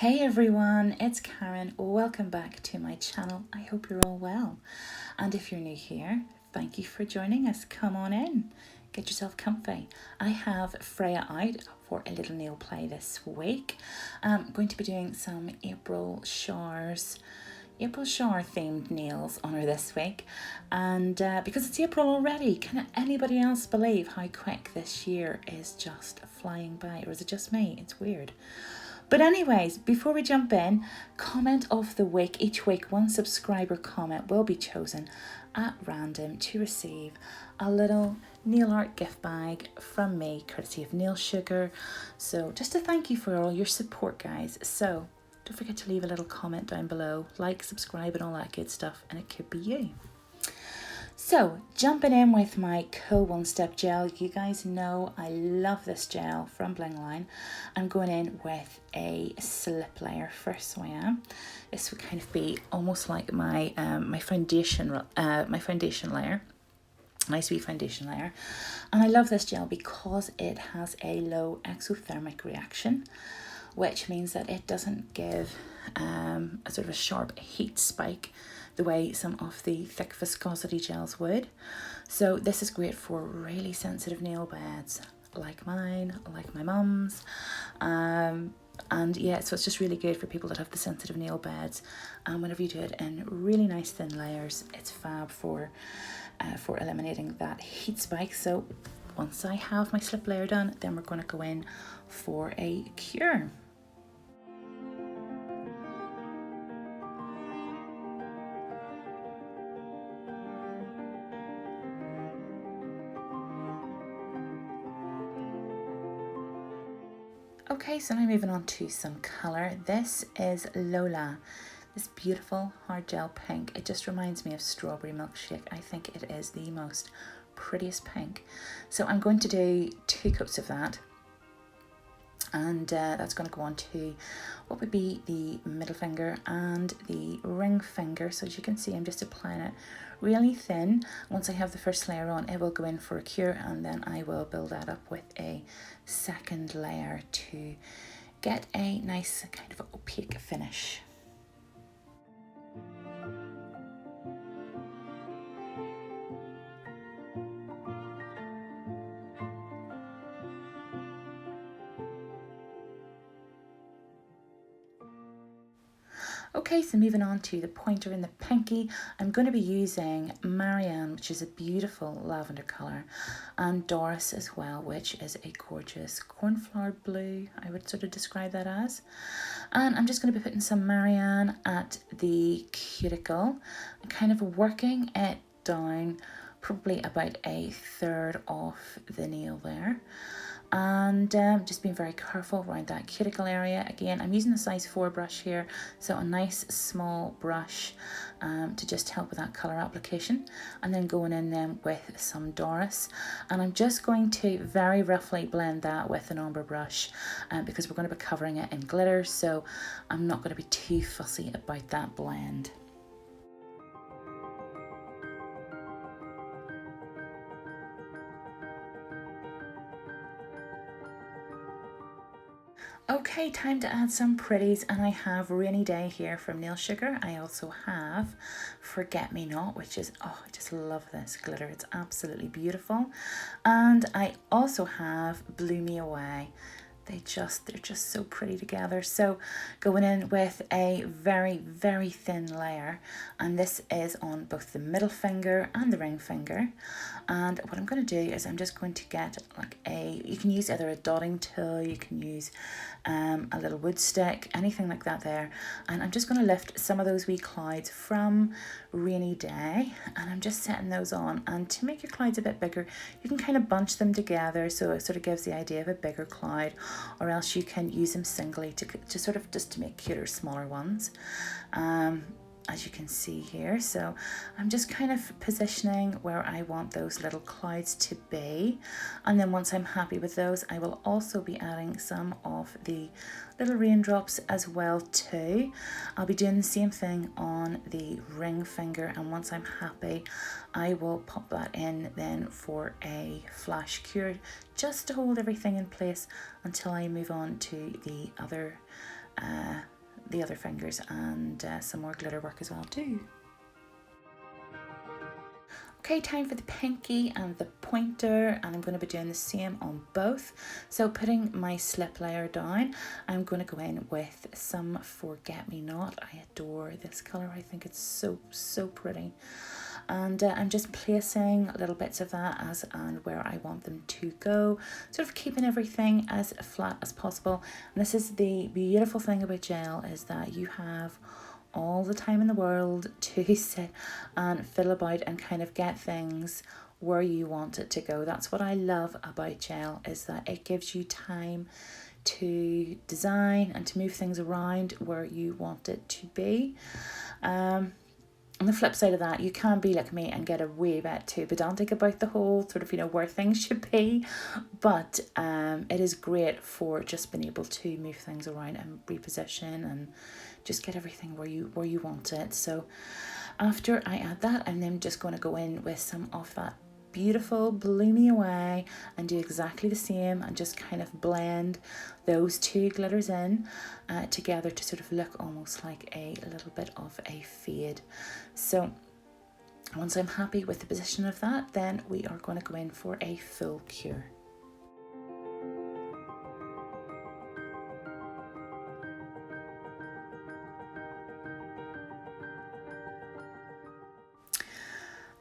Hey everyone, it's Karen. Welcome back to my channel. I hope you're all well. And if you're new here, thank you for joining us. Come on in, get yourself comfy. I have Freya out for a little nail play this week. I'm going to be doing some April shower themed nails on her this week. And because it's April already, can anybody else believe how quick this year is just flying by? Or is it just me? It's weird. But anyways, before we jump in, comment of the week. Each week, one subscriber comment will be chosen at random to receive a little nail art gift bag from me, courtesy of Nail Sugar. So just to thank you for all your support, guys. So don't forget to leave a little comment down below, like, subscribe and all that good stuff, and it could be you. So, jumping in with my Cool One Step Gel. You guys know I love this gel from Blingline. I'm going in with a slip layer first, so I am. This would kind of be almost like my my foundation layer. Nice wee foundation layer. And I love this gel because it has a low exothermic reaction, which means that it doesn't give a sort of a sharp heat spike the way some of the thick viscosity gels would. So this is great for really sensitive nail beds like mine, like my mum's. And yeah, so it's just really good for people that have the sensitive nail beds. And whenever you do it in really nice thin layers, it's fab for eliminating that heat spike. So once I have my slip layer done, then we're going to go in for a cure. Okay, so now moving on to some colour. This is Lola, this beautiful hard gel pink. It just reminds me of strawberry milkshake. I think it is the most prettiest pink. So I'm going to do 2 coats of that. And that's going to go on to what would be the middle finger and the ring finger. So as you can see, I'm just applying it really thin. Once I have the first layer on, it will go in for a cure, and then I will build that up with a second layer to get a nice kind of opaque finish. Okay, so moving on to the pointer and the pinky, I'm going to be using Marianne, which is a beautiful lavender colour, and Doris as well, which is a gorgeous cornflower blue, I would sort of describe that as. And I'm just going to be putting some Marianne at the cuticle, and kind of working it down probably about 1/3 off the nail there. And just being very careful around that cuticle area. Again, I'm using a size 4 brush here, so a nice small brush to just help with that colour application. And then going in then with some Doris. And I'm just going to very roughly blend that with an ombre brush because we're going to be covering it in glitter, so I'm not going to be too fussy about that blend. Okay, time to add some pretties, and I have Rainy Day here from Nail Sugar. I also have Forget Me Not, which is, oh, I just love this glitter. It's absolutely beautiful. And I also have Blew Me Away. They're just so pretty together. So going in with a very, very thin layer, and this is on both the middle finger and the ring finger. And what I'm going to do is I'm just going to get like you can use either a dotting tool, you can use a little wood stick, anything like that there. And I'm just going to lift some of those wee clouds from Rainy Day, and I'm just setting those on. And to make your clouds a bit bigger, you can kind of bunch them together, so it sort of gives the idea of a bigger cloud, or else you can use them singly to sort of just to make cuter, smaller ones. As you can see here. So I'm just kind of positioning where I want those little clouds to be, and then once I'm happy with those, I will also be adding some of the little raindrops as well too. I'll be doing the same thing on the ring finger, and once I'm happy, I will pop that in then for a flash cure, just to hold everything in place until I move on to the other the other fingers and some more glitter work as well too. Okay, time for the pinky and the pointer, and I'm going to be doing the same on both. So putting my slip layer down, I'm going to go in with some Forget Me Not. I adore this colour. I think it's so pretty. And I'm just placing little bits of that as and where I want them to go, sort of keeping everything as flat as possible. And this is the beautiful thing about gel, is that you have all the time in the world to sit and fiddle about and kind of get things where you want it to go. That's what I love about gel, is that it gives you time to design and to move things around where you want it to be. On the flip side of that, you can be like me and get a wee bit too pedantic about the whole sort of, you know, where things should be. But it is great for just being able to move things around and reposition and just get everything where you want it. So after I add that, I'm then just going to go in with some of that beautiful Blow Me Away and do exactly the same and just kind of blend those two glitters in together to sort of look almost like a little bit of a fade. So once I'm happy with the position of that, then we are going to go in for a full cure.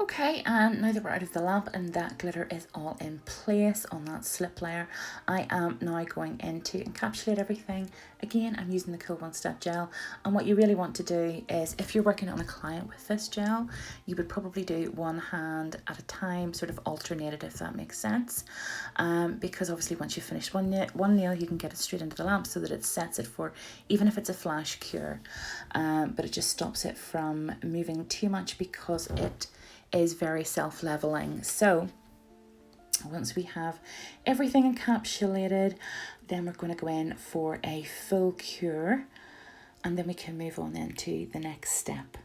Okay, and now that we're out of the lamp and that glitter is all in place on that slip layer, I am now going in to encapsulate everything. Again, I'm using the Cool One Step gel, and what you really want to do is, if you're working on a client with this gel, you would probably do one hand at a time, sort of alternated, if that makes sense, because obviously once you've finished one nail, you can get it straight into the lamp so that it sets it for, even if it's a flash cure, but it just stops it from moving too much because it is very self-leveling. So once we have everything encapsulated, then we're going to go in for a full cure, and then we can move on then to the next step.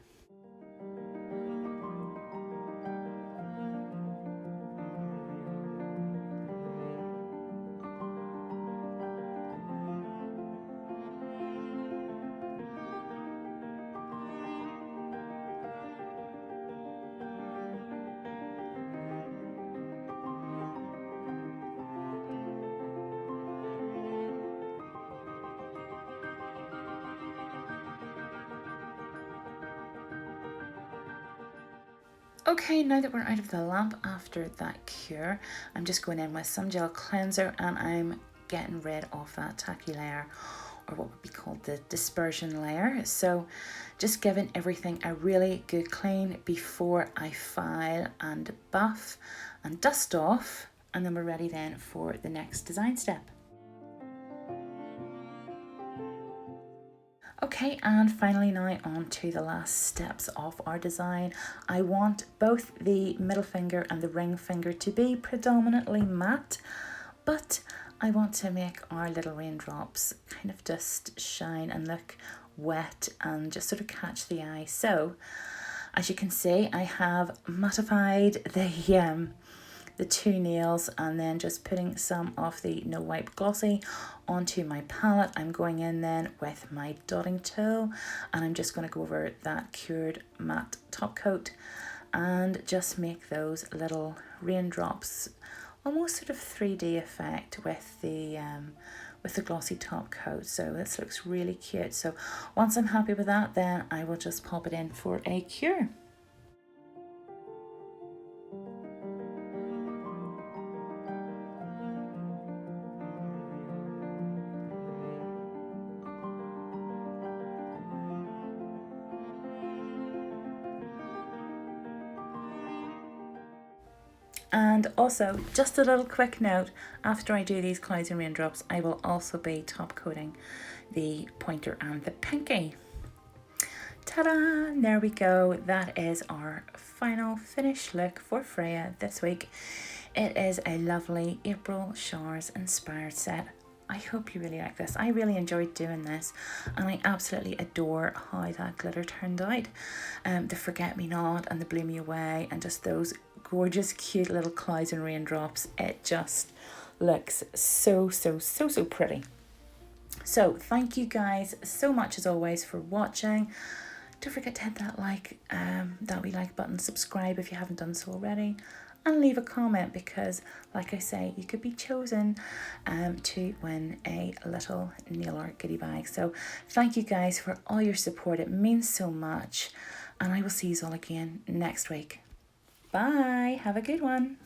Okay, now that we're out of the lamp after that cure, I'm just going in with some gel cleanser and I'm getting rid of that tacky layer, or what would be called the dispersion layer. So just giving everything a really good clean before I file and buff and dust off, and then we're ready then for the next design step. Okay, and finally now on to the last steps of our design. I want both the middle finger and the ring finger to be predominantly matte, but I want to make our little raindrops kind of just shine and look wet and just sort of catch the eye. So as you can see, I have mattified the two nails and then just putting some of the No Wipe Glossy onto my palette. I'm going in then with my dotting tool and I'm just going to go over that cured matte top coat and just make those little raindrops, almost sort of 3D effect with the glossy top coat. So this looks really cute. So once I'm happy with that, then I will just pop it in for a cure. And also, just a little quick note, after I do these clouds and raindrops, I will also be top coating the pointer and the pinky. Ta-da! There we go. That is our final finished look for Freya this week. It is a lovely April showers inspired set. I hope you really like this. I really enjoyed doing this and I absolutely adore how that glitter turned out. The Forget Me Not and the Blow Me Away and just those gorgeous cute little clouds and raindrops. It just looks so pretty. So thank you guys so much as always for watching. Don't forget to hit that wee like button, subscribe if you haven't done so already, and leave a comment because, like I say, you could be chosen to win a little nail art goodie bag. So thank you guys for all your support. It means so much. And I will see you all again next week. Bye. Have a good one.